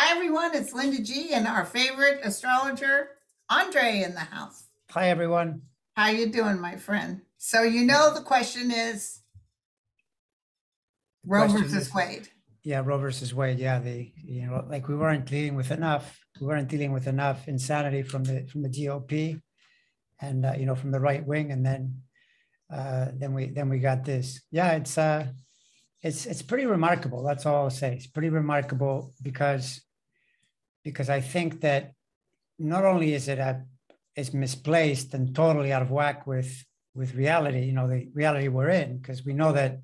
Hi, everyone. It's Linda G and our favorite astrologer, Andre, in the house. Hi, everyone. How you doing, my friend? So you know the question is The Roe question versus is, Wade. yeah, Roe versus Wade. Yeah, like we weren't dealing with enough. We weren't dealing with enough insanity from the GOP and from the right wing, and then we got this. Yeah, it's pretty remarkable. That's all I'll say. It's pretty remarkable because I think that not only is it's misplaced and totally out of whack with reality. The reality we're in, because we know that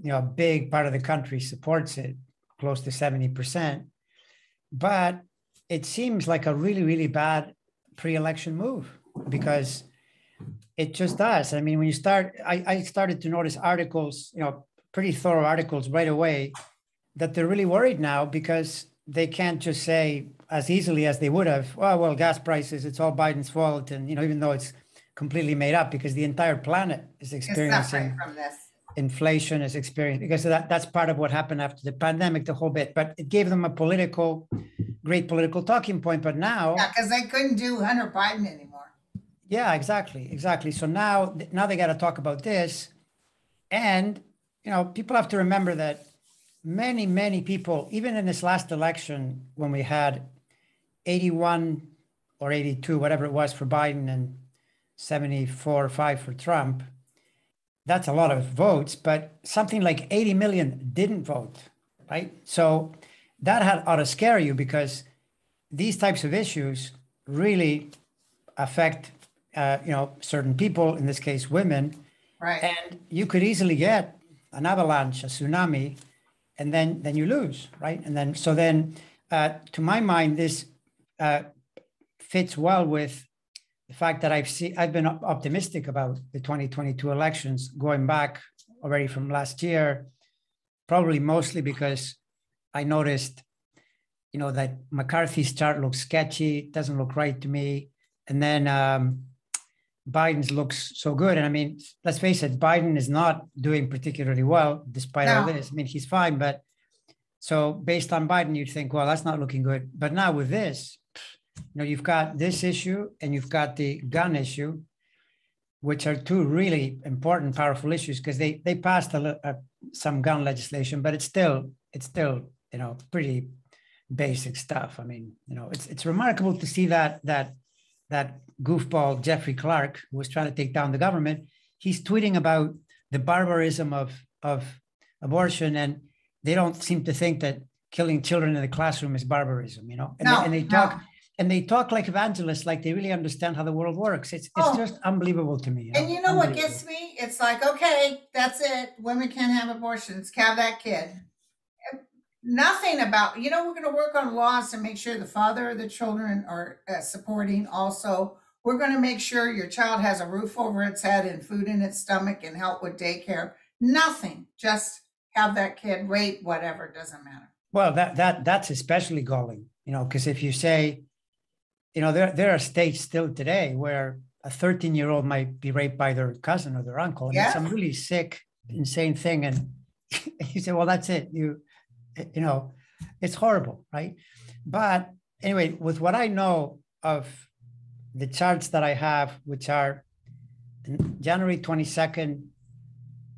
a big part of the country supports it, close to 70%. But it seems like a really, really bad pre-election move because it just does. I mean, when you start, I started to notice articles, pretty thorough articles right away, that they're really worried now because they can't just say as easily as they would have, oh, well, gas prices, it's all Biden's fault. And, even though it's completely made up because the entire planet is It's suffering experiencing from this. inflation, is experiencing, because that's part of what happened after the pandemic, the whole bit. But it gave them a great political talking point. But now, Yeah, because they couldn't do Hunter Biden anymore. yeah, exactly. So now they got to talk about this. And, people have to remember that many people, even in this last election, when we had 81 or 82, whatever it was for Biden, and 74 or 5 for Trump, that's a lot of votes, but something like 80 million didn't vote, right? So that ought to scare you, because these types of issues really affect, certain people, in this case, women. Right. And you could easily get an avalanche, a tsunami, and then you lose, right? And then, to my mind, this fits well with the fact that I've been optimistic about the 2022 elections, going back already from last year, probably mostly because I noticed, that McCarthy's chart looks sketchy, it doesn't look right to me. And then Biden's looks so good. And I mean, let's face it, Biden is not doing particularly well despite all this. I mean, he's fine, but so based on Biden, you'd think, well, that's not looking good. But now with this, you've got this issue and you've got the gun issue, which are two really important, powerful issues, because they passed some gun legislation, but it's still pretty basic stuff. I mean, it's remarkable to see that goofball Jeffrey Clark, who was trying to take down the government, he's tweeting about the barbarism of abortion, and they don't seem to think that killing children in the classroom is barbarism, and they talk like evangelists, like they really understand how the world works. It's just unbelievable to me. And you know what gets me? It's like, okay, that's it. Women can't have abortions. Have that kid. Nothing about, we're going to work on laws to make sure the father of the children are supporting. Also, we're going to make sure your child has a roof over its head and food in its stomach and help with daycare. Nothing. Just have that kid, rape, whatever, doesn't matter. Well, that's especially galling, because if you say, there are states still today where a 13-year-old might be raped by their cousin or their uncle. And it's some really sick, insane thing. And you say, well, that's it. It's horrible, right? But anyway, with what I know of the charts that I have, which are January 22nd,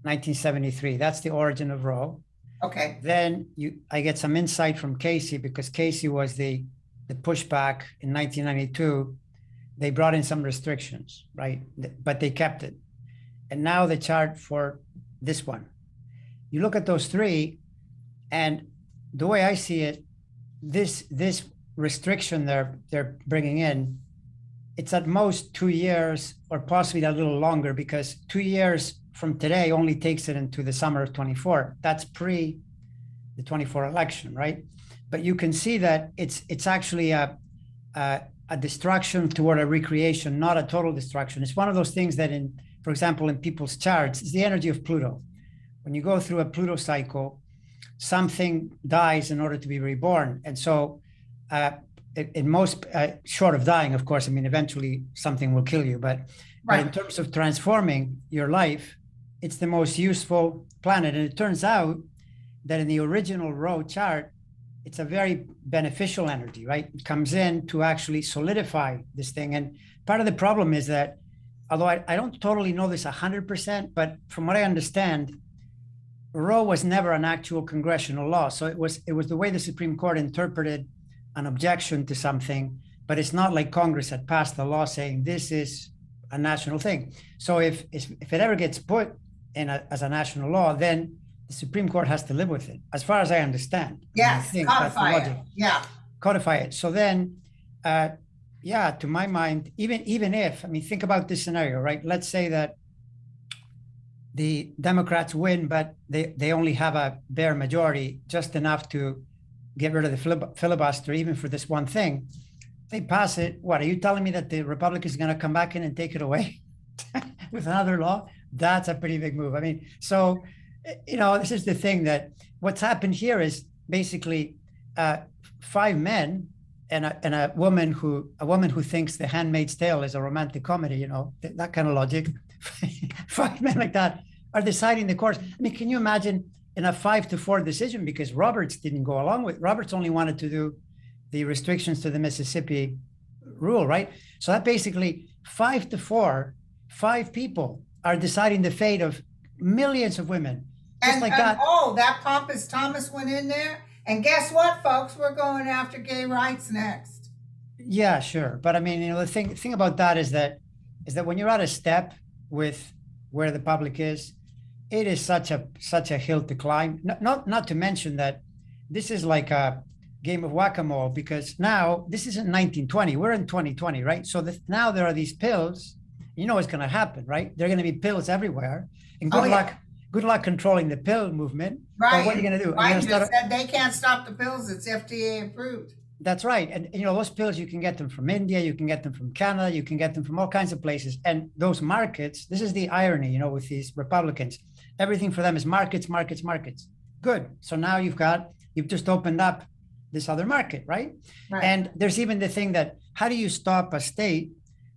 1973, that's the origin of Roe. Okay. Then I get some insight from Casey, because Casey was the pushback in 1992. They brought in some restrictions, right? But they kept it. And now the chart for this one. You look at those three, and the way I see it, this restriction they're bringing in, it's at most 2 years or possibly a little longer, because 2 years from today only takes it into the summer of 24. That's pre the 24 election, right? But you can see that it's actually a destruction toward a recreation, not a total destruction. It's one of those things that, for example, in people's charts, it's the energy of Pluto. When you go through a Pluto cycle, something dies in order to be reborn. And so in most, short of dying, of course, I mean, eventually something will kill you. But in terms of transforming your life, it's the most useful planet. And it turns out that in the original Roe chart, it's a very beneficial energy, right? It comes in to actually solidify this thing. And part of the problem is that, although I don't totally know this 100%, but from what I understand, Roe was never an actual congressional law. So it was the way the Supreme Court interpreted an objection to something, but it's not like Congress had passed a law saying this is a national thing. So if it ever gets put in as a national law, then the Supreme Court has to live with it, as far as I understand. Yes, codify it. Yeah. Codify it. So then, yeah, to my mind, even if, I mean, think about this scenario, right? Let's say that the Democrats win, but they only have a bare majority, just enough to get rid of the filibuster, even for this one thing. They pass it. What are you telling me, that the Republicans are going to come back in and take it away with another law? That's a pretty big move. I mean, so, you know, this is the thing, that what's happened here is basically 5 men and a woman who thinks The Handmaid's Tale is a romantic comedy, you know, that kind of logic. 5 men like that are deciding the course. I mean, can you imagine in a 5-4 decision, because Roberts didn't go along with, Roberts only wanted to do the restrictions to the Mississippi rule, right? So that basically 5-4, 5 people are deciding the fate of millions of women. Just like that. Oh, that pompous Thomas went in there. And guess what, folks? We're going after gay rights next. Yeah, sure. But I mean, you know, the thing about that is that when you're out of step with where the public is, it is such a hill to climb. Not to mention that this is like a game of whack-a-mole, because now this isn't 1920, we're in 2020, right? So now there are these pills. You know what's going to happen, right? There are going to be pills everywhere, and good luck controlling the pill movement. Right. But what are you going to do? Biden just said they can't stop the pills. It's FDA approved. That's right. And you know, those pills, you can get them from India, you can get them from Canada, you can get them from all kinds of places. And those markets, this is the irony, you know, with these Republicans, everything for them is markets, markets, markets. Good. So now you've just opened up this other market, right? And there's even the thing that, how do you stop a state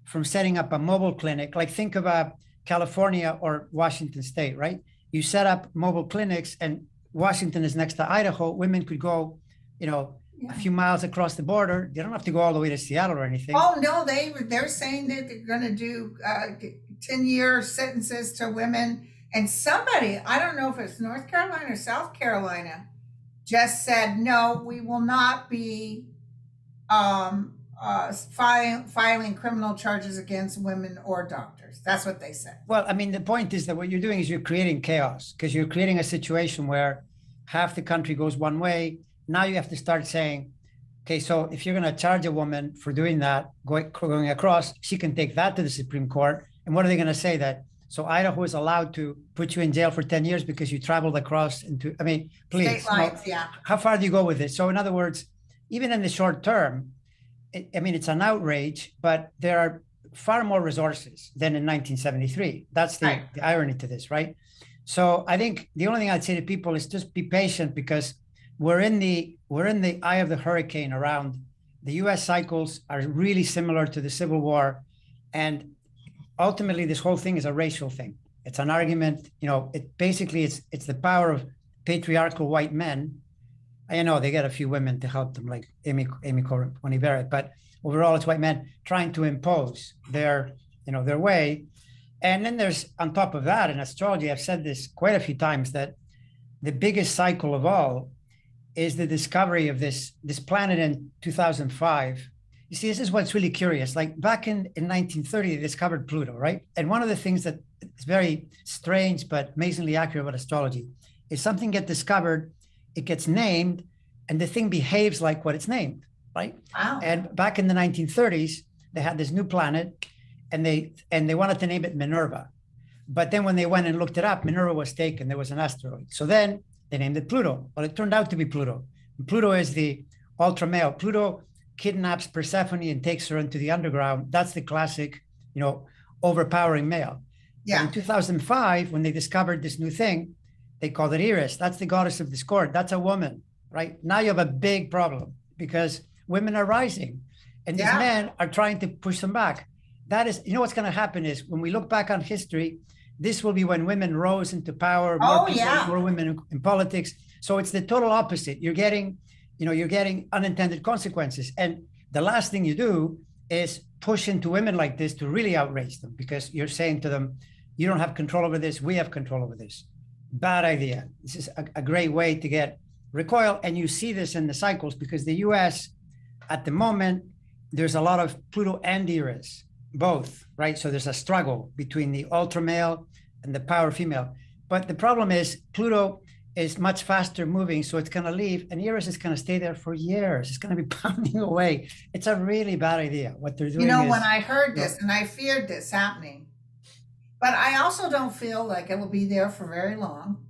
from setting up a mobile clinic? Like, think about California or Washington State, right? You set up mobile clinics, and Washington is next to Idaho. Women could go, you know, a few miles across the border. They don't have to go all the way to Seattle or anything. Oh no, they're saying that they're going to do 10-year sentences to women. And somebody, I don't know if it's North Carolina or South Carolina, just said, no, we will not be filing criminal charges against women or doctors. That's what they said. Well, I mean, the point is that what you're doing is you're creating chaos, because you're creating a situation where half the country goes one way. Now you have to start saying, okay, so if you're going to charge a woman for doing that, going across, she can take that to the Supreme Court. And what are they going to say? That, so Idaho is allowed to put you in jail for 10 years because you traveled across into, I mean, please. State lines, yeah. How far do you go with this? So in other words, even in the short term, I mean, it's an outrage, but there are far more resources than in 1973. That's the irony to this, right? So I think the only thing I'd say to people is just be patient, because we're in the eye of the hurricane around. The US cycles are really similar to the Civil War. And ultimately, this whole thing is a racial thing. It's an argument, you know, it's the power of patriarchal white men. I know they get a few women to help them, like Amy Coney Barrett, but overall it's white men trying to impose their way. And then there's, on top of that, in astrology, I've said this quite a few times, that the biggest cycle of all is the discovery of this planet in 2005. You see, this is what's really curious. Like back in 1930, they discovered Pluto, right? And one of the things that is very strange but amazingly accurate about astrology is something gets discovered, it gets named, and the thing behaves like what it's named, right? Wow. And back in the 1930s, they had this new planet, and they wanted to name it Minerva. But then when they went and looked it up, Minerva was taken. There was an asteroid. So then they named it Pluto. Well, it turned out to be Pluto. Pluto is the ultra male. Pluto kidnaps Persephone and takes her into the underground. That's the classic, you know, overpowering male. Yeah. But in 2005, when they discovered this new thing, they called it Eris. That's the goddess of discord. That's a woman, right? Now you have a big problem, because women are rising, and these men are trying to push them back. That is, you know, what's going to happen is, when we look back on history, this will be when women rose into power, more women in politics. So it's the total opposite. You're getting you're getting unintended consequences. And the last thing you do is push into women like this to really outrage them, because you're saying to them, you don't have control over this, we have control over this. Bad idea. This is a great way to get recoil. And you see this in the cycles, because the US at the moment, there's a lot of Pluto and Eris, both, right? So there's a struggle between the ultra male and the power female. But the problem is Pluto is much faster moving, so it's going to leave, and Eris is going to stay there for years. It's going to be pounding away. It's a really bad idea. What they're doing when I heard this, and I feared this happening, but I also don't feel like it will be there for very long.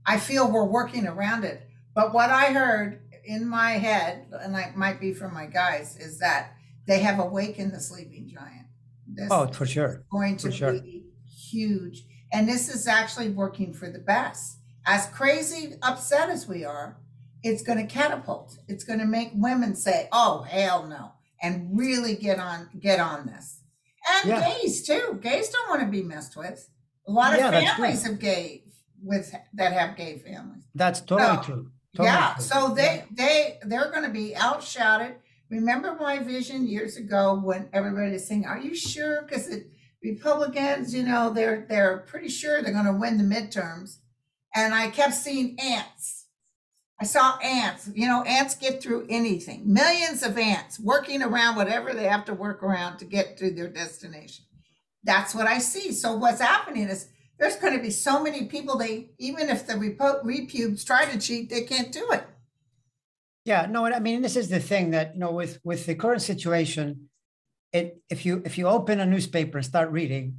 I feel we're working around it. But what I heard in my head, and it might be from my guys, is that they have awakened the sleeping giant. This for sure. Going to be huge. And this is actually working for the best. As crazy upset as we are, it's going to catapult. It's going to make women say, "Oh, hell no," and really get on this. And gays too. Gays don't want to be messed with. A lot of families have that have gay families. That's totally true. Totally true. So they're going to be outshouted. Remember my vision years ago when everybody was saying, "Are you sure?" Because Republicans, they're pretty sure they're going to win the midterms. And I kept seeing ants. I saw ants. Ants get through anything. Millions of ants working around whatever they have to work around to get to their destination. That's what I see. So what's happening is there's going to be so many people, even if the repubes try to cheat, they can't do it. Yeah, no, I mean, this is the thing that, with the current situation, if you open a newspaper and start reading,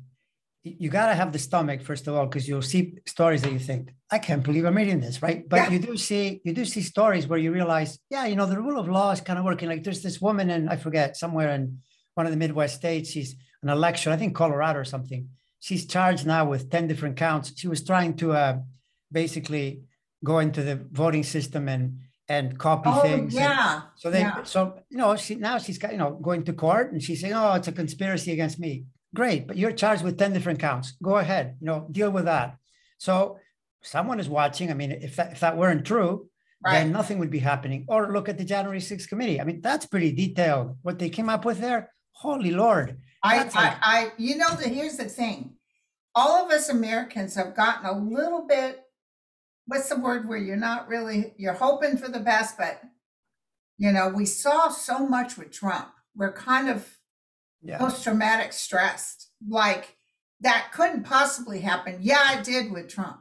you got to have the stomach, first of all, because you'll see stories that you think, I can't believe I'm reading this, right? But you do see stories where you realize, the rule of law is kind of working. Like there's this woman in, I forget, somewhere in one of the Midwest states, she's an election, I think Colorado or something. She's charged now with 10 different counts. She was trying to basically go into the voting system and copy things. Yeah. She's got, going to court, and she's saying, "Oh, it's a conspiracy against me." Great, but you're charged with 10 different counts. Go ahead, deal with that. So someone is watching. I mean, if that weren't true, then nothing would be happening. Or look at the January 6th committee. I mean, that's pretty detailed. What they came up with there, holy Lord. Here's the thing. All of us Americans have gotten a little bit, what's the word, where you're hoping for the best, but we saw so much with Trump. We're kind of post-traumatic stressed, like that couldn't possibly happen. Yeah, it did with Trump.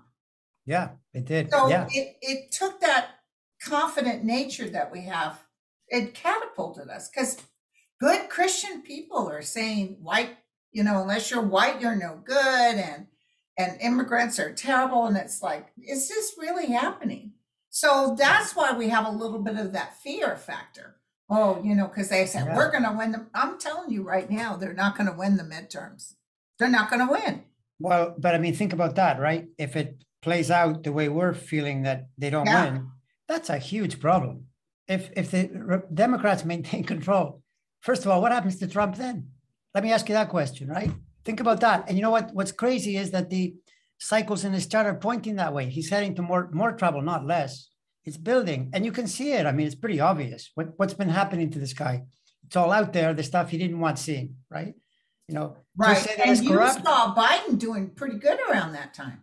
Yeah, it did. So it took that confident nature that we have, it catapulted us, because good Christian people are saying white, unless you're white, you're no good, and immigrants are terrible. And it's like, is this really happening? So that's why we have a little bit of that fear factor. Oh, because they said, we're going to win them. I'm telling you right now, they're not going to win the midterms. They're not going to win. Well, but I mean, think about that, right? If it plays out the way we're feeling that they don't win, that's a huge problem. If the Democrats maintain control, first of all, what happens to Trump then? Let me ask you that question, right? Think about that. And you know what's crazy is that the cycles in his chart are pointing that way. He's heading to more trouble, not less. It's building, and you can see it. I mean, it's pretty obvious what's been happening to this guy. It's all out there, the stuff he didn't want seen, right? Right. And you saw Biden doing pretty good around that time.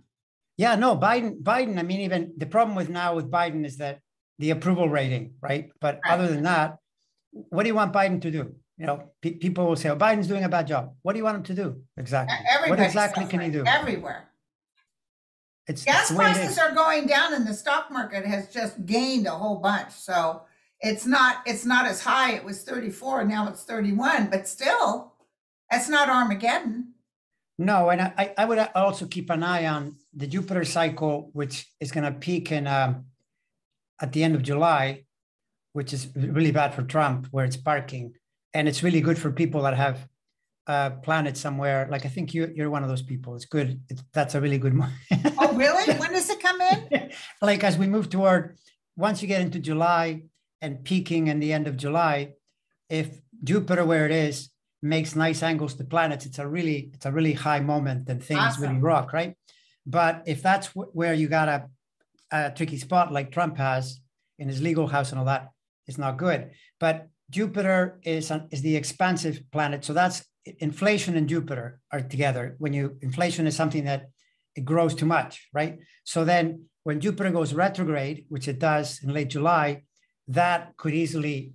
Yeah, no, Biden. I mean, even the problem with Biden is that the approval rating, right? But other than that, what do you want Biden to do? People will say, "Oh, Biden's doing a bad job." What do you want him to do exactly? What exactly can he do? Everywhere. Gas prices are going down, and the stock market has just gained a whole bunch. So it's not as high. It was 34, now it's 31, but still, that's not Armageddon. No, and I would also keep an eye on the Jupiter cycle, which is going to peak in at the end of July, which is really bad for Trump, where it's parking, and it's really good for people that have planet somewhere. Like I think you're one of those people. It's good. That's a really good one. Oh, really? When does it come in? Like as we move once you get into July and peaking in the end of July, if Jupiter, where it is, makes nice angles to planets, it's a really high moment and things really rock, right? But if that's where you got a tricky spot like Trump has, in his legal house and all that is not good. But Jupiter is the expansive planet. So that's inflation and Jupiter are together. Inflation is something that it grows too much, right? So then when Jupiter goes retrograde, which it does in late July, that could easily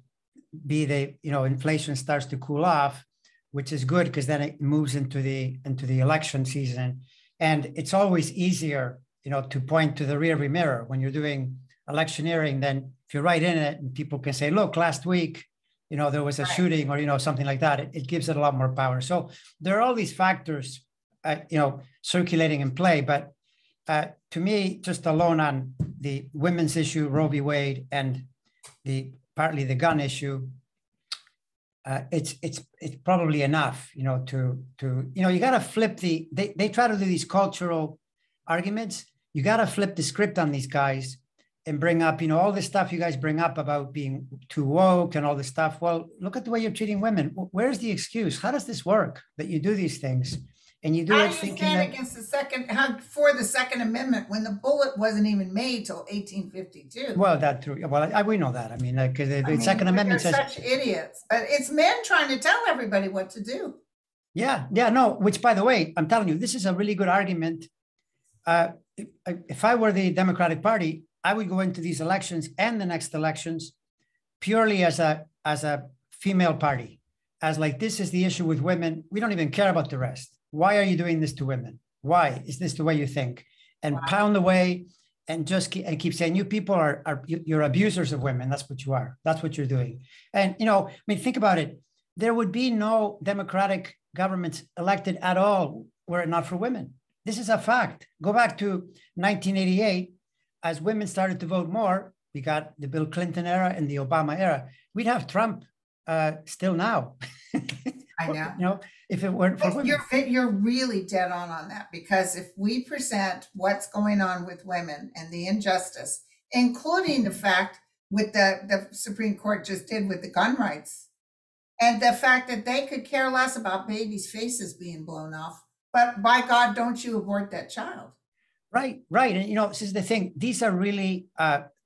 be inflation starts to cool off, which is good because then it moves into the election season. And it's always easier, to point to the rearview mirror when you're doing electioneering than if you're right in it and people can say, look, last week, there was a shooting or, something like that. It gives it a lot more power. So there are all these factors, circulating in play. But to me, just alone on the women's issue, Roe v. Wade, and partly the gun issue, it's probably enough, you got to flip they try to do these cultural arguments. You got to flip the script on these guys and bring up, all this stuff you guys bring up about being too woke and all this stuff. Well, look at the way you're treating women. Where's the excuse? How does this work that you do these things? And you do How it do you thinking stand that, against for the Second Amendment when the bullet wasn't even made till 1852? well, that true. Well, we know that. I mean, because the Second Amendment they're says such idiots, but it's men trying to tell everybody what to do. Yeah, no, which by the way, I'm telling you, this is a really good argument. If I were the Democratic Party, I would go into these elections and the next elections purely as a female party, as like, this is the issue with women. We don't even care about the rest. Why are you doing this to women? Why is this the way you think? And pound away and just keep saying, you people you're abusers of women. That's what you are. That's what you're doing. And, think about it. There would be no democratic governments elected at all were it not for women. This is a fact. Go back to 1988, as women started to vote more, we got the Bill Clinton era and the Obama era. We'd have Trump still now. I know. If it weren't for women. You're really dead on that, because if we present what's going on with women and the injustice, including the fact with the Supreme Court just did with the gun rights, and the fact that they could care less about babies' faces being blown off, but by God, don't you abort that child. Right. And, this is the thing. These are really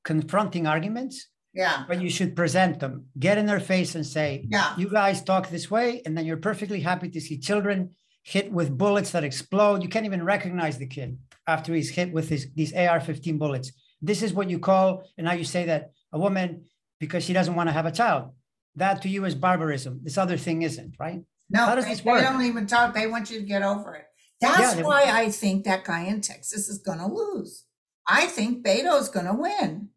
confronting arguments. Yeah. But you should present them, get in their face and say, you guys talk this way. And then you're perfectly happy to see children hit with bullets that explode. You can't even recognize the kid after he's hit with these AR-15 bullets. This is what you call, and now you say that a woman, because she doesn't want to have a child, that to you is barbarism. This other thing isn't, right? No, how does this work? They don't even talk. They want you to get over it. That's why I think that guy in Texas is going to lose. I think Beto's going to win.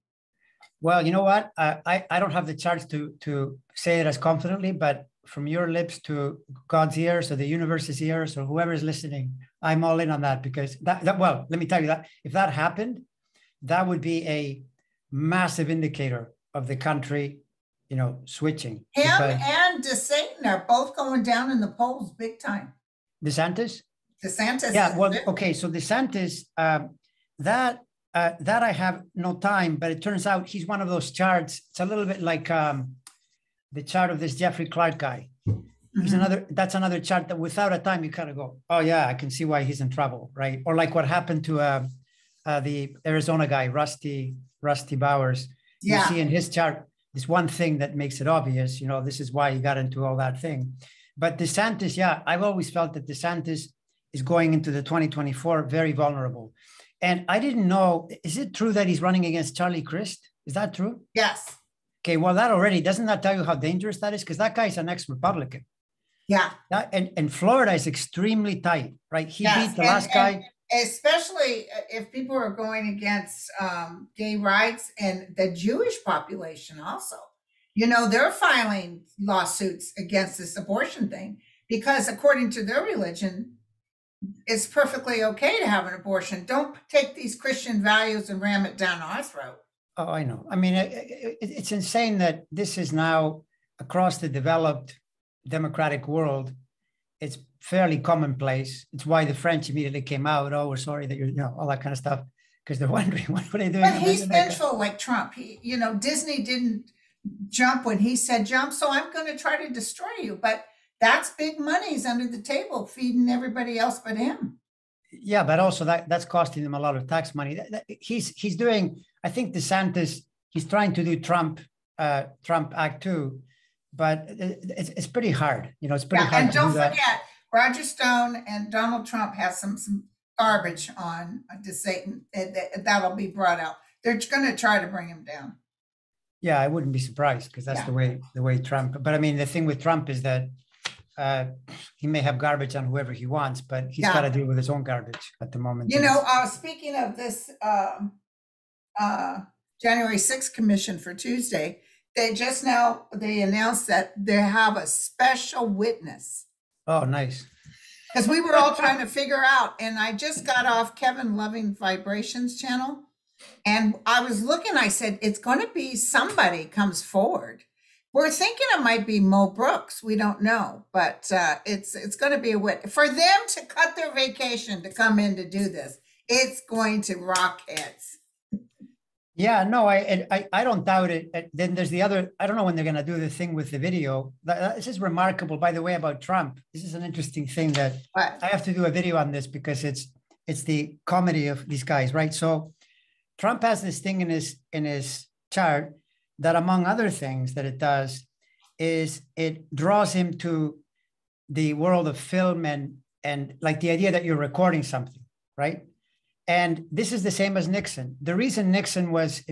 Well, you know what? I don't have the charts to say it as confidently, but from your lips to God's ears or the universe's ears or whoever is listening, I'm all in on that, because well, let me tell you that if that happened, that would be a massive indicator of the country, switching. Him and DeSantis are both going down in the polls big time. DeSantis? DeSantis. Yeah, well, okay. So DeSantis, that I have no time, but it turns out he's one of those charts. It's a little bit like the chart of this Jeffrey Clark guy. He's that's another chart that without a time, you kind of go, oh yeah, I can see why he's in trouble, right? Or like what happened to the Arizona guy, Rusty Bowers. You see in his chart, this one thing that makes it obvious, this is why he got into all that thing. But DeSantis, I've always felt that DeSantis is going into the 2024 very vulnerable. And I didn't know, is it true that he's running against Charlie Crist? Is that true? Yes. Okay, well, doesn't that tell you how dangerous that is? Because that guy's an ex-Republican. Yeah. And Florida is extremely tight, right? He beat the last guy. Especially if people are going against gay rights and the Jewish population also. They're filing lawsuits against this abortion thing because according to their religion, it's perfectly okay to have an abortion. Don't take these Christian values and ram it down our throat. Oh, I know. I mean, it's insane that this is now across the developed democratic world. It's fairly commonplace. It's why the French immediately came out. Oh, we're sorry that you're, all that kind of stuff, because they're wondering what are they doing. But he's vengeful like Trump. Disney didn't jump when he said jump, so I'm going to try to destroy you. But that's big money's under the table feeding everybody else but him. Yeah, but also that's costing them a lot of tax money. He's doing, I think DeSantis, he's trying to do Trump Act 2, but it's pretty hard. It's pretty hard and to do that. don't forget, Roger Stone and Donald Trump have some garbage on DeSatan. That'll be brought out. They're going to try to bring him down. Yeah, I wouldn't be surprised, because that's the way Trump. But I mean, the thing with Trump is that he may have garbage on whoever he wants, but he's got to deal with his own garbage at the moment. Speaking of this January 6th commission for Tuesday, they announced that they have a special witness. Oh, nice. Because we were all trying to figure out, and I just got off Kevin Loving Vibrations channel, and I was looking, I said, it's going to be somebody comes forward. We're thinking it might be Mo Brooks. We don't know, but it's going to be a witness. For them to cut their vacation to come in to do this, it's going to rock heads. Yeah, no, I don't doubt it. Then there's the other, I don't know when they're going to do the thing with the video. This is remarkable, by the way, about Trump. This is an interesting thing that I have to do a video on this, because it's the comedy of these guys, right? So Trump has this thing in his chart that, among other things that it does, is it draws him to the world of film and like the idea that you're recording something, right? And this is the same as Nixon. The reason Nixon was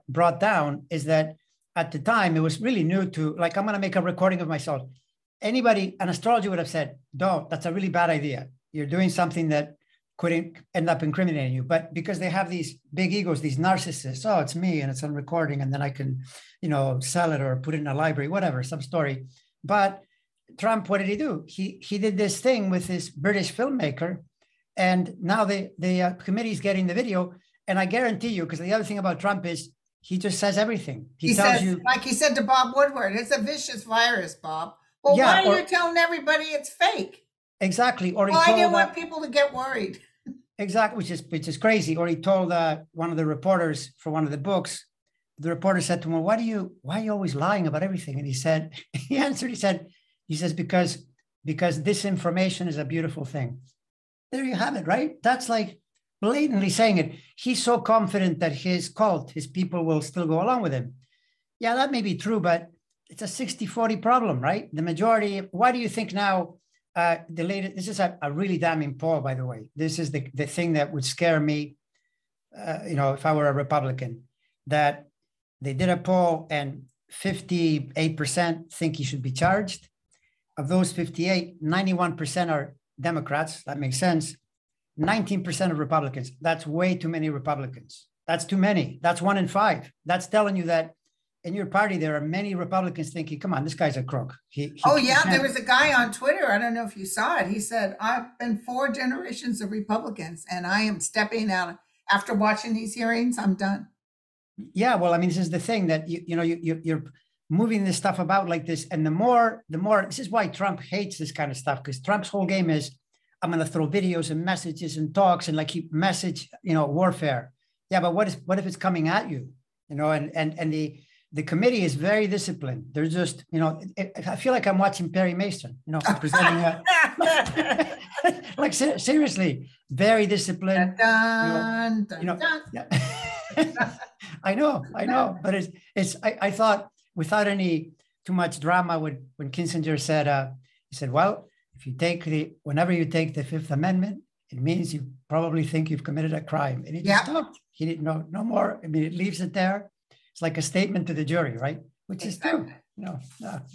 brought down is that at the time, it was really new to, like, I'm going to make a recording of myself. Anybody, an astrologer would have said, don't, that's a really bad idea. You're doing something that could end up incriminating you. But because they have these big egos, these narcissists, oh, it's me and it's on recording, and then I can, sell it or put it in a library, whatever, some story. But Trump, what did he do? He did this thing with this British filmmaker. And now the committee is getting the video. And I guarantee you, because the other thing about Trump is he just says everything. He tells you, like he said to Bob Woodward, it's a vicious virus, Bob. Well, why are you telling everybody it's fake? Exactly. Or I didn't want people to get worried. Exactly, which is crazy. Or he told one of the reporters for one of the books, the reporter said to him, well, why are you always lying about everything? And he said, he says, because this information is a beautiful thing. There you have it, right? That's like blatantly saying it. He's so confident that his cult, his people will still go along with him. Yeah, that may be true, but it's a 60-40 problem, right? The majority, why do you think now this is a really damning poll, by the way. This is the thing that would scare me, if I were a Republican, that they did a poll and 58% think he should be charged. Of those 58, 91% are Democrats. That makes sense. 19% of Republicans. That's way too many Republicans. That's too many. That's 1 in 5. That's telling you that in your party, there are many Republicans thinking, come on, this guy's a crook. There was a guy on Twitter. I don't know if you saw it. He said, I've been 4 generations of Republicans and I am stepping out. After watching these hearings, I'm done. Yeah, well, I mean, this is the thing that, you're moving this stuff about like this. And the more, this is why Trump hates this kind of stuff, because Trump's whole game is, I'm going to throw videos and messages and talks and keep message, warfare. Yeah, but what if it's coming at you, and the committee is very disciplined. They're just, I feel like I'm watching Perry Mason, presenting seriously, very disciplined. Dun, dun, dun. Yeah. I know, but I thought, without any too much drama, when Kissinger said, he said, well, if whenever you take the Fifth Amendment, it means you probably think you've committed a crime. And he just stopped. He didn't know no more. I mean, it leaves it there. It's like a statement to the jury, right? Which is true.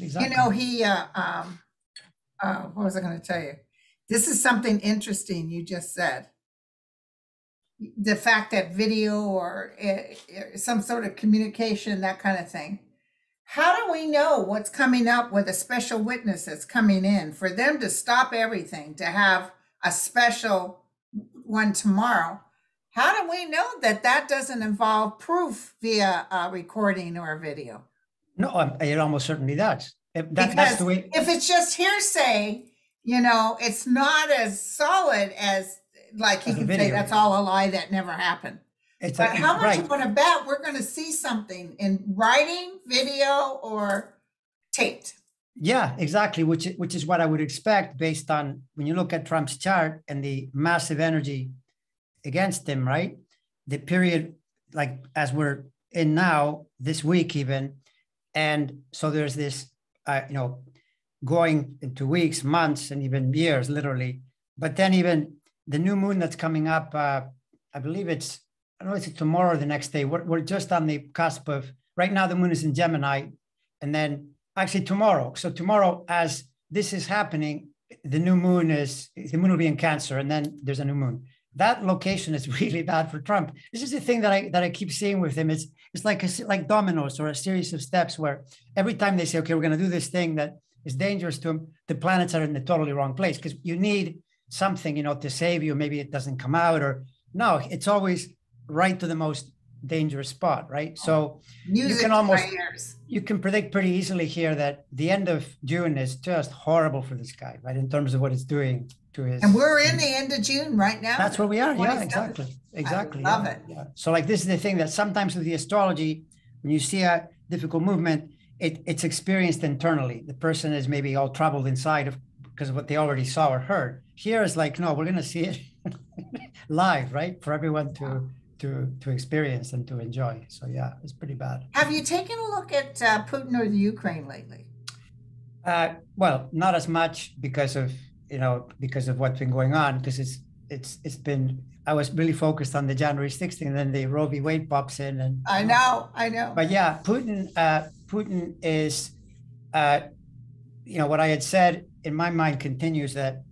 Exactly. He, what was I going to tell you? This is something interesting you just said. The fact that video or some sort of communication, that kind of thing. How do we know what's coming up with a special witness that's coming in? For them to stop everything, to have a special one tomorrow, how do we know that doesn't involve proof via a recording or a video? No, it almost certainly does. That's the way. If it's just hearsay, it's not as solid as he can say that's all a lie, that never happened. But how much you want to bet we're going to see something in writing, video, or taped? Yeah, exactly. Which is what I would expect based on when you look at Trump's chart and the massive energy against him, right? The period, as we're in now this week even, and so there's this, going into weeks, months, and even years, literally. But then even the new moon that's coming up, I believe it's, I don't know, it's tomorrow or the next day. We're just on the cusp of, right now the moon is in Gemini, and then actually tomorrow. So tomorrow, as this is happening, the moon will be in Cancer, and then there's a new moon. That location is really bad for Trump. This is the thing that I keep seeing with him. It's like dominoes, or a series of steps where every time they say, okay, we're going to do this thing that is dangerous to him, the planets are in the totally wrong place, because you need something, to save you. Maybe it doesn't come out, or no, it's always right to the most dangerous spot, right? So you can predict pretty easily here that the end of June is just horrible for this guy, right? In terms of what it's doing to his. And we're in the end of June right now. That's where we are. Yeah, exactly. I love it. Yeah. So like, this is the thing that sometimes with the astrology, when you see a difficult movement, it's experienced internally. The person is maybe all troubled inside because of what they already saw or heard. Here is like, no, we're going to see it live, right? For everyone to experience and to enjoy. So yeah, it's pretty bad. Have you taken a look at Putin or the Ukraine lately? Well, not as much because of what's been going on, because it's been, I was really focused on the January 6th, and then the Roe v. Wade pops in, and I know. But yeah, Putin is, what I had said in my mind continues, that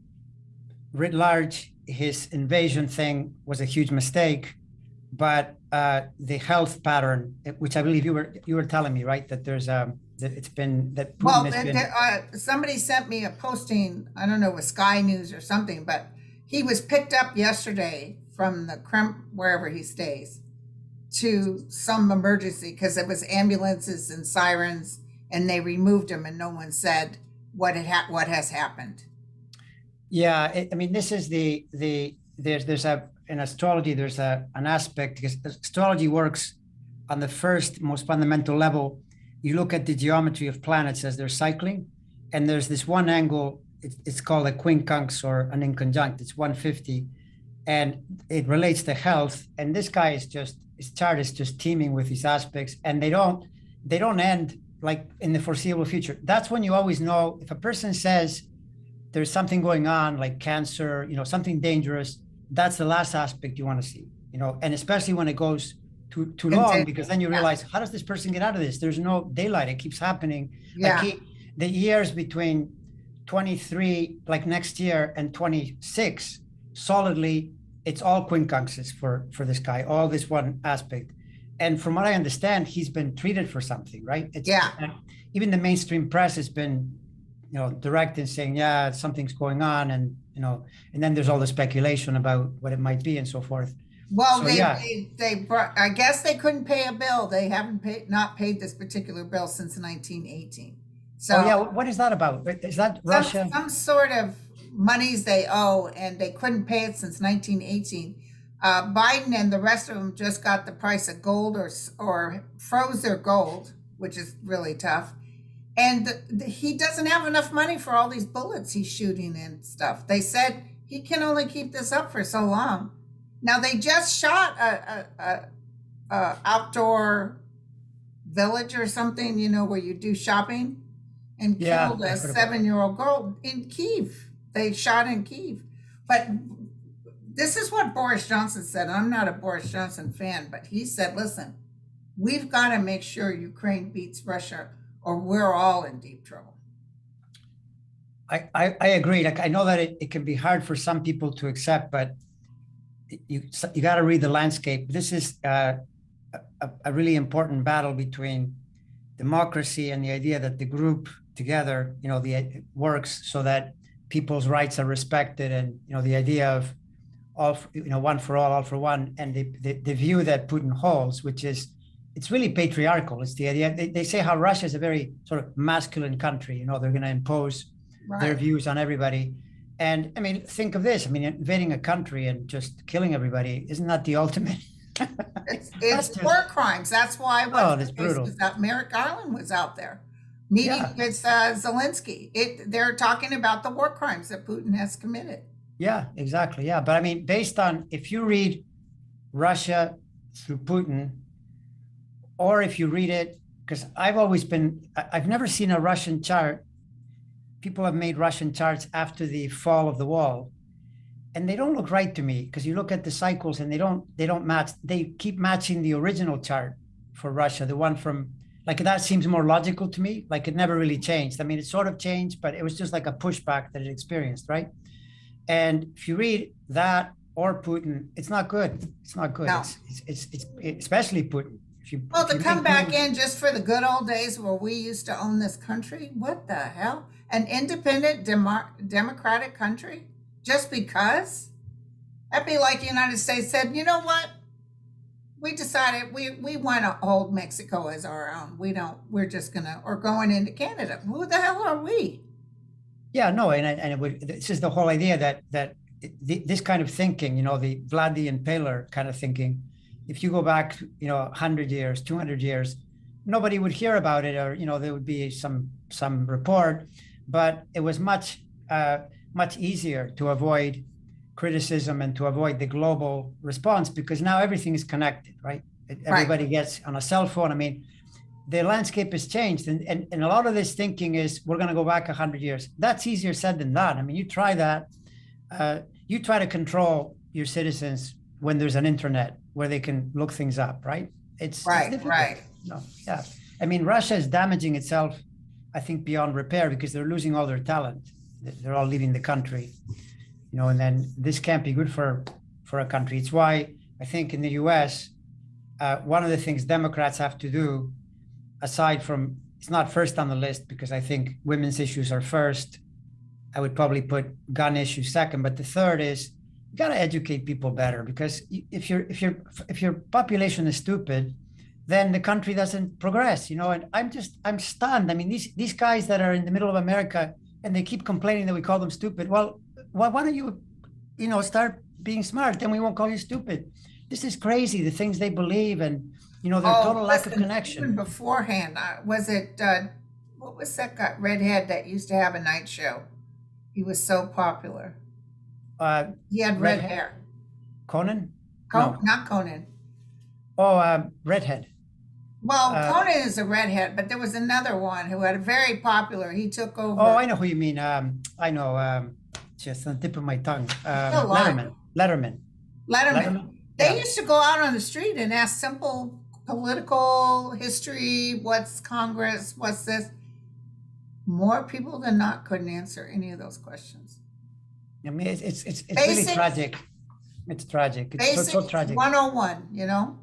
writ large, his invasion thing was a huge mistake, but the health pattern, which I believe you were telling me, right, that there's that it's been that Putin has been. Somebody sent me a posting, I don't know, with Sky News or something, but he was picked up yesterday from the wherever he stays to some emergency, because it was ambulances and sirens, and they removed him, and no one said what has happened. Yeah, I mean, this is there's in astrology, there's an aspect, because astrology works on the first most fundamental level. You look at the geometry of planets as they're cycling, and there's this one angle, it's called a quincunx or an inconjunct, it's 150, and it relates to health. And this guy his chart is just teeming with these aspects, and they don't end like in the foreseeable future. That's when you always know, if a person says there's something going on, like cancer, something dangerous, that's the last aspect you want to see, and especially when it goes too long, because then you realize, how does this person get out of this? There's no daylight. It keeps happening. Yeah. Like the years between 23, like next year, and 26, solidly, it's all quincunxes for this guy, all this one aspect. And from what I understand, he's been treated for something, right? Even the mainstream press has been, direct in saying, yeah, something's going on, and and then there's all the speculation about what it might be and so forth. Well, so, I guess they couldn't pay a bill. They haven't not paid this particular bill since 1918. So yeah, what is that about? Is that Russia? Some sort of monies they owe, and they couldn't pay it since 1918. Biden and the rest of them just got the price of gold or froze their gold, which is really tough. And he doesn't have enough money for all these bullets he's shooting and stuff. They said he can only keep this up for so long. Now, they just shot a outdoor village or something, where you do shopping, and killed a 7-year-old girl in Kiev. They shot in Kiev. But this is what Boris Johnson said. I'm not a Boris Johnson fan, but he said, listen, we've got to make sure Ukraine beats Russia, or we're all in deep trouble. I agree. Like, I know that it can be hard for some people to accept, but you got to read the landscape. This is a really important battle between democracy and the idea that the group together, it works so that people's rights are respected, and the idea of all, one for all for one, and the view that Putin holds, which is, it's really patriarchal. It's the idea, they say how Russia is a very sort of masculine country. They're going to impose their views on everybody. And I mean, think of this. I mean, invading a country and just killing everybody, isn't that the ultimate? It's war crimes. That's why that's brutal. Merrick Garland was out there meeting with Zelensky. They're talking about the war crimes that Putin has committed. Yeah, exactly. Yeah. But I mean, based on, if you read Russia through Putin, or if you read it, because I've never seen a Russian chart. People have made Russian charts after the fall of the wall, and they don't look right to me, because you look at the cycles and they don't match. They keep matching the original chart for Russia, the one from, like, that seems more logical to me. Like, it never really changed. I mean, it sort of changed, but it was just like a pushback that it experienced, right? And if you read that or Putin, it's not good. It's not good. No. It's especially Putin. Well, If to you come make back Putin, in just for the good old days where we used to own this country, what the hell? An independent democratic country? Just because? That'd be like the United States said, you know what? We decided we want to hold Mexico as our own. We're just gonna, or going into Canada. Who the hell are we? yeah, no, and it would. This is the whole idea that this kind of thinking, the Vlad the Impaler kind of thinking. If you go back, 100 years, 200 years, nobody would hear about it, or there would be some report, but it was much easier to avoid criticism and to avoid the global response, because now everything is connected, right? Right. Everybody gets on a cell phone. I mean, the landscape has changed, and a lot of this thinking is we're going to go back 100 years. That's easier said than done. I mean, you try that. You try to control your citizens when there's an internet where they can look things up, right? It's Right, difficult. right. No, yeah. I mean, Russia is damaging itself, I think, beyond repair, because they're losing all their talent. They're all leaving the country, and then this can't be good for a country. It's why I think in the U.S., one of the things Democrats have to do, aside from, it's not first on the list, because I think women's issues are first. I would probably put gun issues second, but the third is you got to educate people better, because if your population is stupid, then the country doesn't progress. And I'm stunned. I mean, these guys that are in the middle of America and they keep complaining that we call them stupid. Well, why don't you, start being smart? Then we won't call you stupid. This is crazy, the things they believe, and their Oh, total lack of listen, even connection. beforehand, was it, what was that guy, redhead that used to have a night show? He was so popular. Uh, He had red redhead, hair. Conan? No. Not Conan. Oh, redhead. Well, Uh, Conan is a redhead, but there was another one who had a very popular. He took oh, over. I know who you mean. I know. Just on the tip of my tongue. He's still alive. Letterman. Letterman. Letterman. Letterman. They Yeah. used to go out on the street and ask simple political history. What's Congress? What's this? More people than not couldn't answer any of those questions. I mean, it's really Basic, tragic. It's tragic. It's so basic tragic. 101, you know?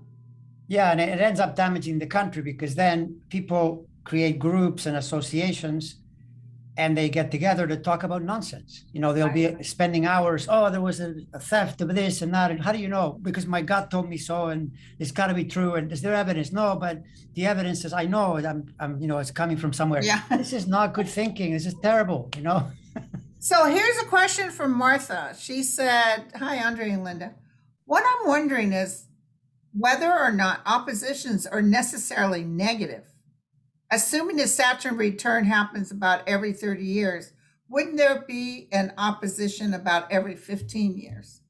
Yeah, and it ends up damaging the country, because then people create groups and associations, and they get together to talk about nonsense. They'll Right. be spending hours. Oh, there was a theft of this and that. And how do you know? Because my gut told me so, and it's got to be true. And is there evidence? No, but the evidence is, I know, it's coming from somewhere. Yeah. This is not good thinking. This is terrible. So here's a question from Martha. She said, hi, Andre and Linda. What I'm wondering is whether or not oppositions are necessarily negative. Assuming the Saturn return happens about every 30 years, wouldn't there be an opposition about every 15 years?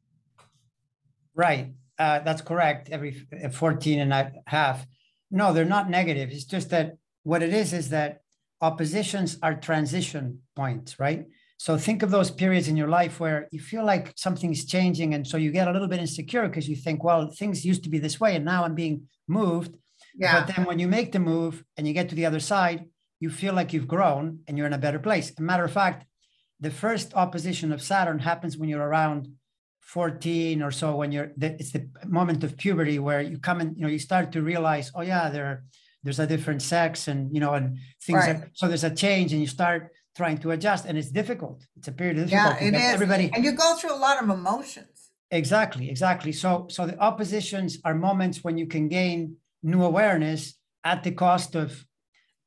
Right. That's correct. Every 14 and a half. No, they're not negative. It's just that what it is that oppositions are transition points, right? So think of those periods in your life where you feel like something is changing. And so you get a little bit insecure, because you think, well, things used to be this way and now I'm being moved. Yeah. But then when you make the move and you get to the other side, you feel like you've grown and you're in a better place. As a matter of fact, the first opposition of Saturn happens when you're around 14 or so, when it's the moment of puberty, where you come and, you start to realize, oh yeah, there's a different sex, and, and things. Right. So there's a change, and you start trying to adjust, and it's difficult. It's a period of difficulty. Yeah, it is. Everybody. And you go through a lot of emotions. Exactly. So the oppositions are moments when you can gain new awareness at the cost of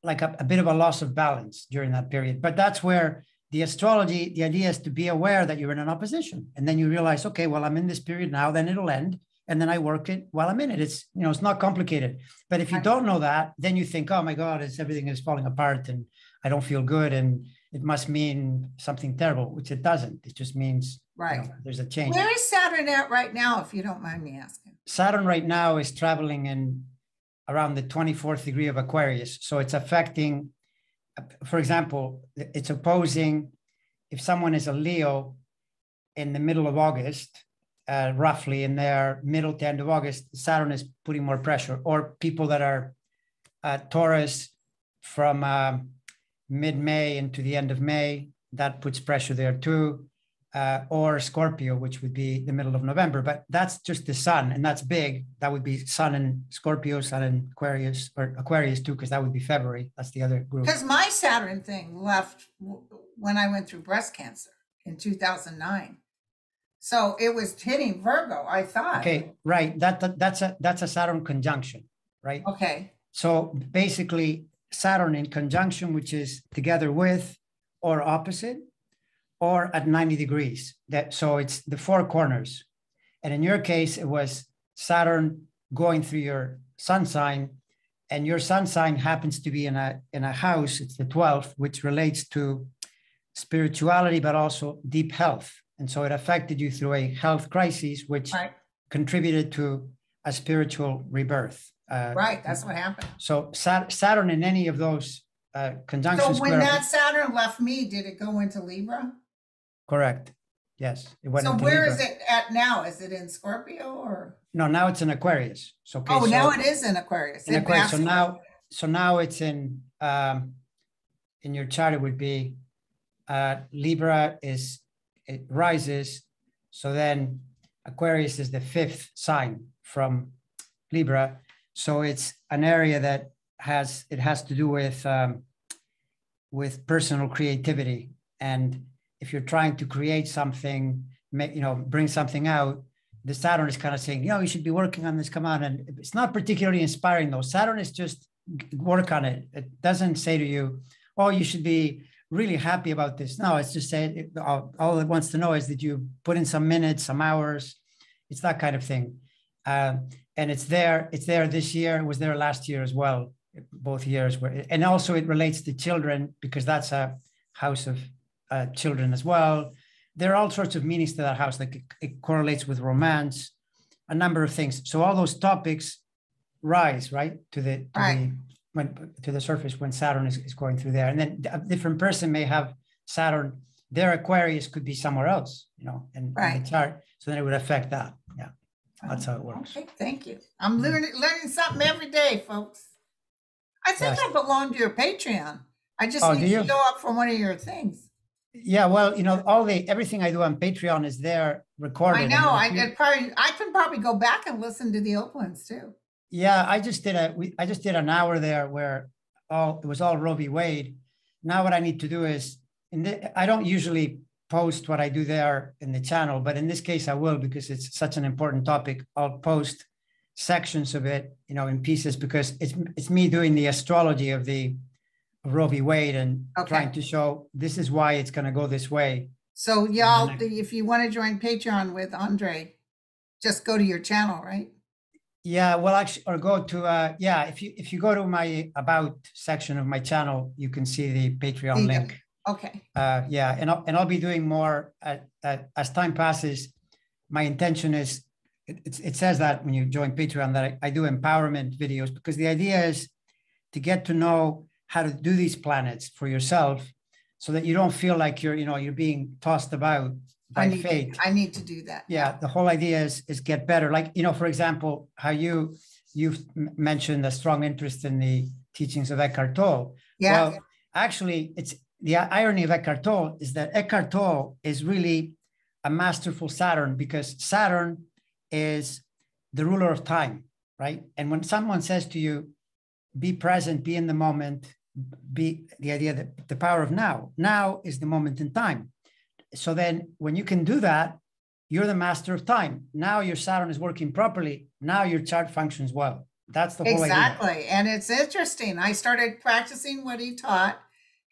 like a bit of a loss of balance during that period. But that's where the astrology, the idea is to be aware that you're in an opposition. And then you realize, okay, well, I'm in this period now, then it'll end. And then I work it while I'm in it. It's, it's not complicated. But if you don't know that, then you think, oh my God, everything is falling apart and I don't feel good. And it must mean something terrible, which it doesn't. It just means right. There's a change. Where is Saturn at right now, if you don't mind me asking? Saturn right now is traveling in around the 24th degree of Aquarius. So it's affecting, for example, it's opposing, if someone is a Leo in the middle of August, roughly in their middle to end of August, Saturn is putting more pressure. Or people that are Taurus from mid-May into the end of May, that puts pressure there too. Or Scorpio, which would be the middle of November, but that's just the sun, and that's big. That would be Sun in Scorpio, Sun in Aquarius, or Aquarius too, because that would be February. That's the other group. Because my Saturn thing left when I went through breast cancer in 2009. So it was hitting Virgo, I thought. Okay, right. That's a Saturn conjunction, right? Okay. So basically, Saturn in conjunction, which is together with or opposite, or at 90 degrees. So it's the four corners. And in your case, it was Saturn going through your sun sign, and your sun sign happens to be in a house, it's the 12th, which relates to spirituality, but also deep health. And so it affected you through a health crisis, which contributed to a spiritual rebirth. Right, that's what happened. So Saturn in any of those conjunctions. So when that Saturn left me, did it go into Libra? Correct. Yes. It went so into where Libra. Is it at now? Is it in Scorpio or? No, now it's in Aquarius. So, okay, now it is in Aquarius. In Aquarius. So now it's in your chart. It would be Libra it rises. So then Aquarius is the fifth sign from Libra. So it's an area that has to do with personal creativity. And if you're trying to create something, bring something out, the Saturn is kind of saying, you should be working on this, come on. And it's not particularly inspiring though. Saturn is just work on it. It doesn't say to you, oh, you should be really happy about this. No, it's just saying, all it wants to know is that you put in some minutes, some hours. It's that kind of thing. And it's there this year. It was there last year as well. Both years and also it relates to children, because that's a house of children as well. There are all sorts of meanings to that house, like it correlates with romance, a number of things. So all those topics rise to the surface when Saturn is going through there. And then a different person may have Saturn, their Aquarius could be somewhere else, in the chart. So then it would affect that. Yeah, that's how it works. Okay, thank you. I'm learning something every day, folks. I think I belong to your Patreon. I just need to show up for one of your things. Yeah, well, everything I do on Patreon is there recorded. I know. I can probably go back and listen to the old ones too. Yeah, I just did an hour there where it was all Roe v. Wade. Now what I need to do is, I don't usually post what I do there in the channel, but in this case I will, because it's such an important topic. I'll post sections of it, in pieces, because it's me doing the astrology of the Roe v. Wade and trying to show this is why it's going to go this way. So y'all, if you want to join Patreon with Andre, just go to your channel, right? Yeah, well, actually, or go to if you go to my about section of my channel, you can see the Patreon link. Okay. And I'll be doing more as time passes. My intention is, it says that when you join Patreon that I do empowerment videos, because the idea is to get to know how to do these planets for yourself, so that you don't feel like you're being tossed about by fate. I need to do that. Yeah, the whole idea is get better. Like, for example, how you've mentioned a strong interest in the teachings of Eckhart Tolle. Yeah. Well, actually, it's the irony of Eckhart Tolle is that Eckhart Tolle is really a masterful Saturn, because Saturn is the ruler of time, right? And when someone says to you, be present, be in the moment, be the idea that the power of now is the moment in time. So then when you can do that, you're the master of time. Now your Saturn is working properly. Now your chart functions well. That's the whole idea. Exactly. And it's interesting. I started practicing what he taught,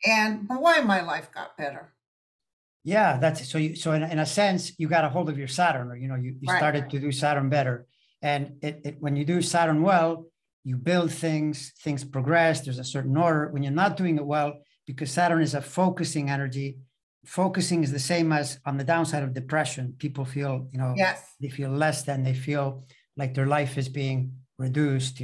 and boy, my life got better. Yeah, that's so. So in a sense, you got a hold of your Saturn, or you started to do Saturn better. And when you do Saturn well, you build things progress. There's a certain order. When you're not doing it well, because Saturn is a focusing energy. Focusing is the same as on the downside of depression. People feel, they feel less than, they feel like their life is being reduced,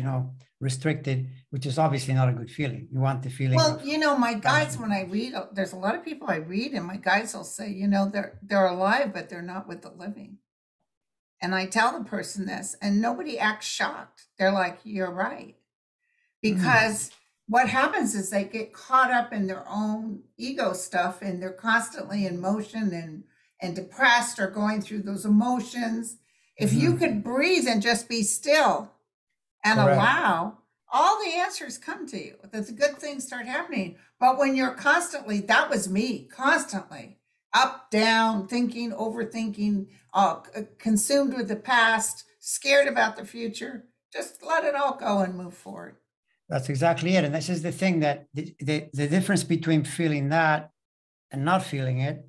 restricted, which is obviously not a good feeling. You want the feeling Well, of my guides, expansion. when I read, there's a lot of people I read, and my guides will say, they're alive, but they're not with the living. And I tell the person this, and nobody acts shocked. They're like, you're right. Mm, Because what happens is they get caught up in their own ego stuff, and they're constantly in motion and depressed or going through those emotions. If you mhm. could breathe and just be still and Correct. allow, all the answers come to you, that the good things start happening. But when you're constantly, that was me, constantly up, down, thinking, overthinking, consumed with the past, scared about the future, just let it all go and move forward. That's exactly it. And this is the thing, that the difference between feeling that and not feeling it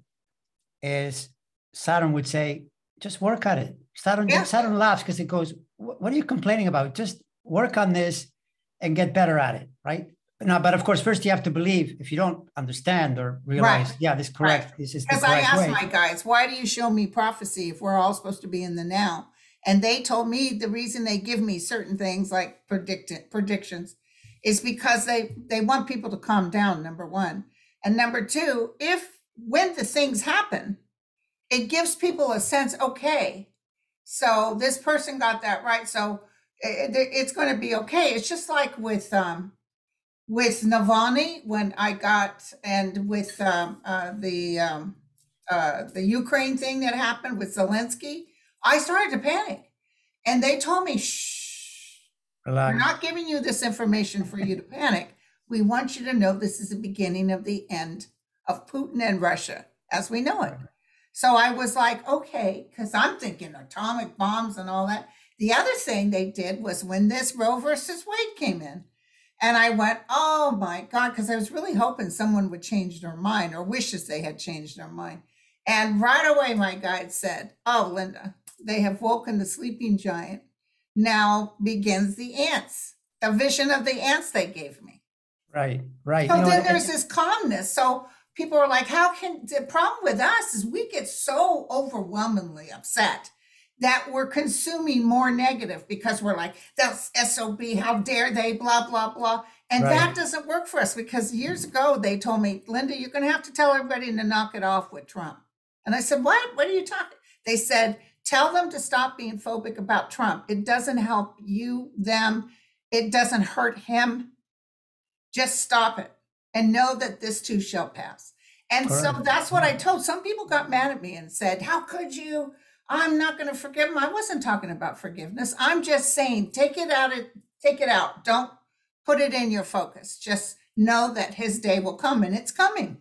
is, Saturn would say, just work at it. Yeah, Saturn laughs because it goes, what are you complaining about? Just work on this and get better at it, right? No, but of course, first you have to believe. If you don't understand or right, realize, yeah, right. this is the Because I correct asked way. my guys, why do you show me prophecy if we're all supposed to be in the now? And they told me the reason they give me certain things like predictions is because they want people to calm down, number one. And number two, if when the things happen, it gives people a sense, okay, so this person got that right. So it's going to be okay. It's just like with Navalny when I got, and with the Ukraine thing that happened with Zelensky, I started to panic, and they told me, "Shh, we're Relax. not giving you this information for you to panic. We want you to know this is the beginning of the end of Putin and Russia as we know it." So I was like, okay, because I'm thinking atomic bombs and all that. The other thing they did was when this Roe versus Wade came in, and I went, oh my God, because I was really hoping someone would change their mind or wishes they had changed their mind. And right away, my guide said, oh, Linda, they have woken the sleeping giant. Now begins the ants, the vision of the ants they gave me. Right, right. So then there's this calmness. So people are like, how can, the problem with us is we get so overwhelmingly upset that we're consuming more negative because we're like, that's SOB, how dare they, blah, blah, blah. And that right. doesn't work for us, because years ago they told me, Linda, you're going to have to tell everybody to knock it off with Trump. And I said, what? What are you talking? They said, tell them to stop being phobic about Trump. It doesn't help you, them. It doesn't hurt him. Just stop it and know that this too shall pass. And so Correct. that's what I told. Some people got mad at me and said, how could you? I'm not going to forgive him. I wasn't talking about forgiveness. I'm just saying, take it out. Take it out. Don't put it in your focus. Just know that his day will come, and it's coming.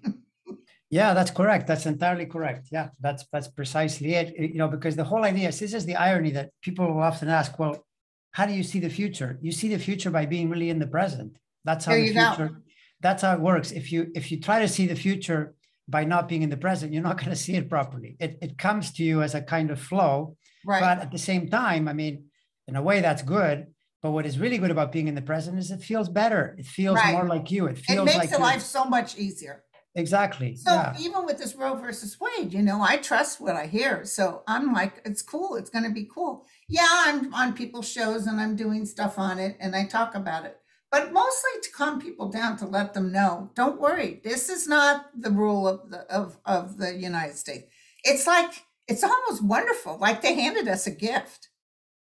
Yeah, that's correct. That's entirely correct. Yeah, that's precisely it. Because the whole idea is, this is the irony that people will often ask, well, how do you see the future? You see the future by being really in the present. That's how There the you go. future, that's how it works. If you try to see the future by not being in the present, you're not going to see it properly. It comes to you as a kind of flow, Right. but at the same time, I mean, in a way that's good. But what is really good about being in the present is it feels better. It feels Right. more like you. It It feels makes like the you're life so much easier. exactly. So Yeah. even with this Roe versus Wade, I trust what I hear. So I'm like, it's cool. It's going to be cool. Yeah, I'm on people's shows and I'm doing stuff on it and I talk about it, but mostly to calm people down, to let them know, don't worry. This is not the rule of the United States. It's like, it's almost wonderful. Like they handed us a gift.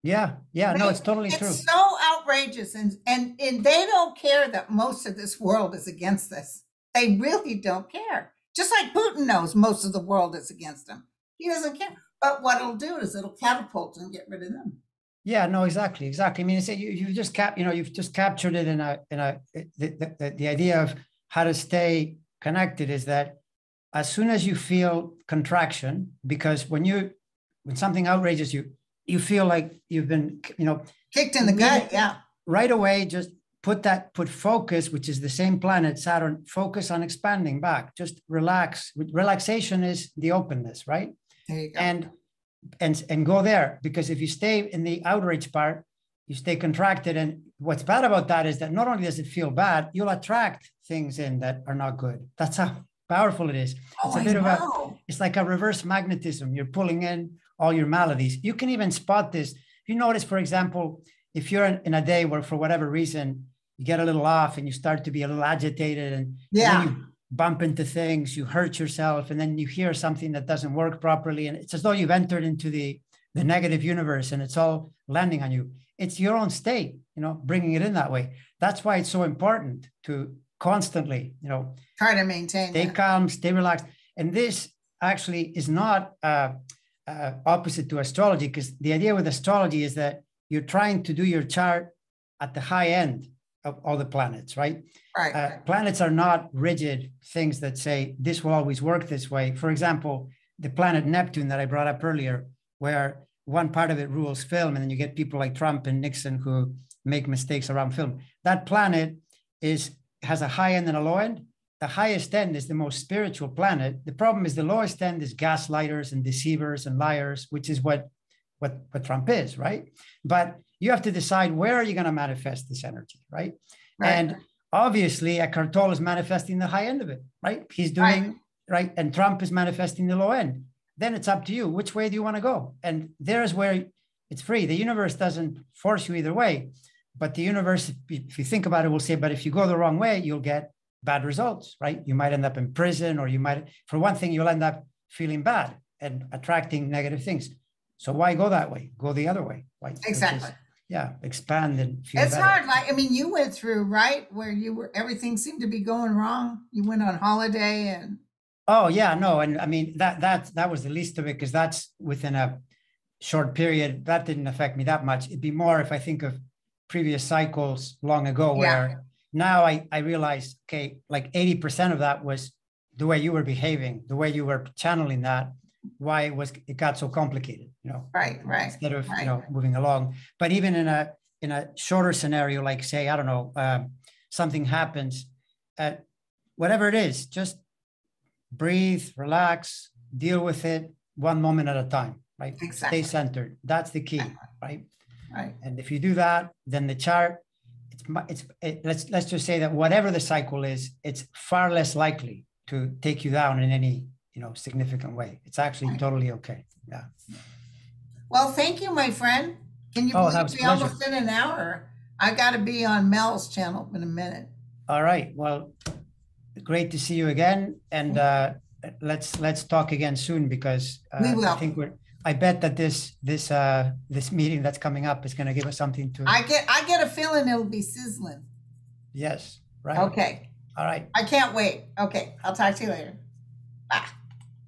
Yeah. Yeah. No, it's totally true. It's so outrageous, and they don't care that most of this world is against this. They really don't care. Just like Putin knows most of the world is against him. He doesn't care. But what it'll do is it'll catapult and get rid of them. Yeah, no, exactly, exactly. I mean, you've just you've just captured it the idea of how to stay connected is that as soon as you feel contraction, because when something outrages you, you feel like you've been, Kicked in the gut, yeah. right away, just put focus, which is the same planet, Saturn, focus on expanding back. Just relax. Relaxation is the openness, right? There you go. And go there, because if you stay in the outrage part, you stay contracted. And what's bad about that is that not only does it feel bad, you'll attract things in that are not good. That's how powerful it is. It's a bit of it's like a reverse magnetism. You're pulling in all your maladies. You can even spot this. If you notice, for example, if you're in a day where for whatever reason you get a little off and you start to be a little agitated and then you bump into things, you hurt yourself, and then you hear something that doesn't work properly, and it's as though you've entered into the negative universe and it's all landing on you. It's your own state, bringing it in that way. That's why it's so important to constantly, try to maintain, stay calm, stay relaxed. And this actually is not opposite to astrology, because the idea with astrology is that you're trying to do your chart at the high end of all the planets, right? Right. Planets are not rigid things that say this will always work this way. For example, the planet Neptune that I brought up earlier, where one part of it rules film, and then you get people like Trump and Nixon who make mistakes around film. That planet has a high end and a low end. The highest end is the most spiritual planet. The problem is the lowest end is gaslighters and deceivers and liars, which is what Trump is, right? But you have to decide, where are you going to manifest this energy, right? And obviously, Eckhart Tolle is manifesting the high end of it, right? He's doing, right? And Trump is manifesting the low end. Then it's up to you. Which way do you want to go? And there's where it's free. The universe doesn't force you either way. But the universe, if you think about it, will say, but if you go the wrong way, you'll get bad results, right? You might end up in prison, or you might, for one thing, you'll end up feeling bad and attracting negative things. So why go that way? Go the other way, right? Exactly. Expand and feel it's better. Hard. Like, I mean, you went through, right, where everything seemed to be going wrong. You went on holiday and. Oh yeah, no. And I mean, that was the least of it, because that's within a short period. That didn't affect me that much. It'd be more if I think of previous cycles long ago, where now I realize, okay, like 80% of that was the way you were behaving, the way you were channeling that, why it got so complicated, right. Instead of, moving along. But even in a shorter scenario, like say, I don't know, something happens, whatever it is, just breathe, relax, deal with it one moment at a time, right? Exactly. Stay centered. That's the key, right? Right. And if you do that, then the chart, let's just say that whatever the cycle is, it's far less likely to take you down in any, significant way. It's actually totally okay. Yeah. Well, thank you, my friend. Can you believe we almost did an hour? I got to be on Mel's channel in a minute. All right. Well, great to see you again. And let's talk again soon, because we will. I bet that this meeting that's coming up is going to give us something to. I get a feeling it'll be sizzling. Yes. Right. Okay. All right. I can't wait. Okay. I'll talk to you later.